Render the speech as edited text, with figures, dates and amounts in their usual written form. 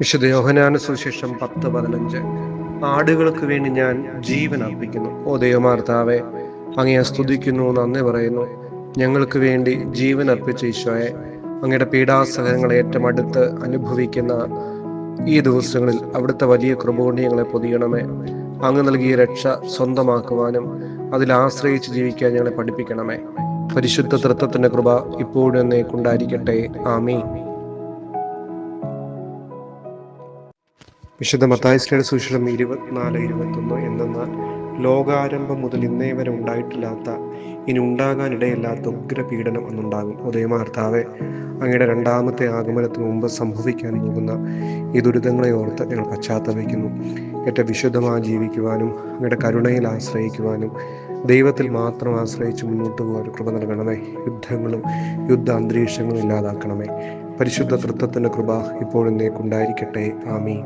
വിശുദ്ധ യോഹന്നാന സുവിശേഷം 10:15. ആടുകൾക്ക് വേണ്ടി ഞാൻ ജീവൻ അർപ്പിക്കുന്നു. ഓ ദൈവമാർത്താവേ, അങ്ങയെ സ്തുതിക്കുന്നു, നന്ദി പറയുന്നു. ഞങ്ങൾക്ക് വേണ്ടി ജീവൻ അർപ്പിച്ച ഈശോയെ, അങ്ങയുടെ പീഡാസഹനങ്ങളെ ഏറ്റവും അടുത്ത് അനുഭവിക്കുന്ന ഈ ദിവസങ്ങളിൽ അവിടുത്തെ വലിയ കൃപ കൊണ്ട് ഞങ്ങളെ പൊതിയണമേ. അങ്ങ് നൽകിയ രക്ഷ സ്വന്തമാക്കുവാനും അതിൽ ആശ്രയിച്ച് ജീവിക്കാൻ ഞങ്ങളെ പഠിപ്പിക്കണമേ. പരിശുദ്ധ തൃത്വത്തിന്റെ കൃപ ഇപ്പോഴും എന്നേക്കുണ്ടായിരിക്കട്ടെ. ആമീൻ. വിശുദ്ധ മത്തായിയുടെ സുവിശേഷം 24:21 എന്തെന്നാൽ, ലോകാരംഭം മുതൽ ഇന്നേ വരെ ഉണ്ടായിട്ടില്ലാത്ത, ഇനി ഉണ്ടാകാനിടയില്ലാത്ത ഉഗ്രപീഡനം അന്നുണ്ടാകും. ഉദയമാർത്താവെ, അങ്ങയുടെ രണ്ടാമത്തെ ആഗമനത്തിന് മുമ്പ് സംഭവിക്കാൻ പോകുന്ന ഈ ദുരിതങ്ങളെ ഓർത്ത് ഞങ്ങൾ പശ്ചാത്തപിക്കുന്നു. ഏറ്റവും വിശുദ്ധമായി ജീവിക്കുവാനും അങ്ങയുടെ കരുണയിൽ ആശ്രയിക്കുവാനും ദൈവത്തിൽ മാത്രം ആശ്രയിച്ച് മുന്നോട്ട് പോകാൻ കൃപ നൽകണമേ. യുദ്ധങ്ങളും യുദ്ധ അന്തരീക്ഷങ്ങളും ഇല്ലാതാക്കണമേ. പരിശുദ്ധ തൃത്വത്തിൻ്റെ കൃപ ഇപ്പോഴും എന്നേക്കുണ്ടായിരിക്കട്ടെ. ആമീൻ.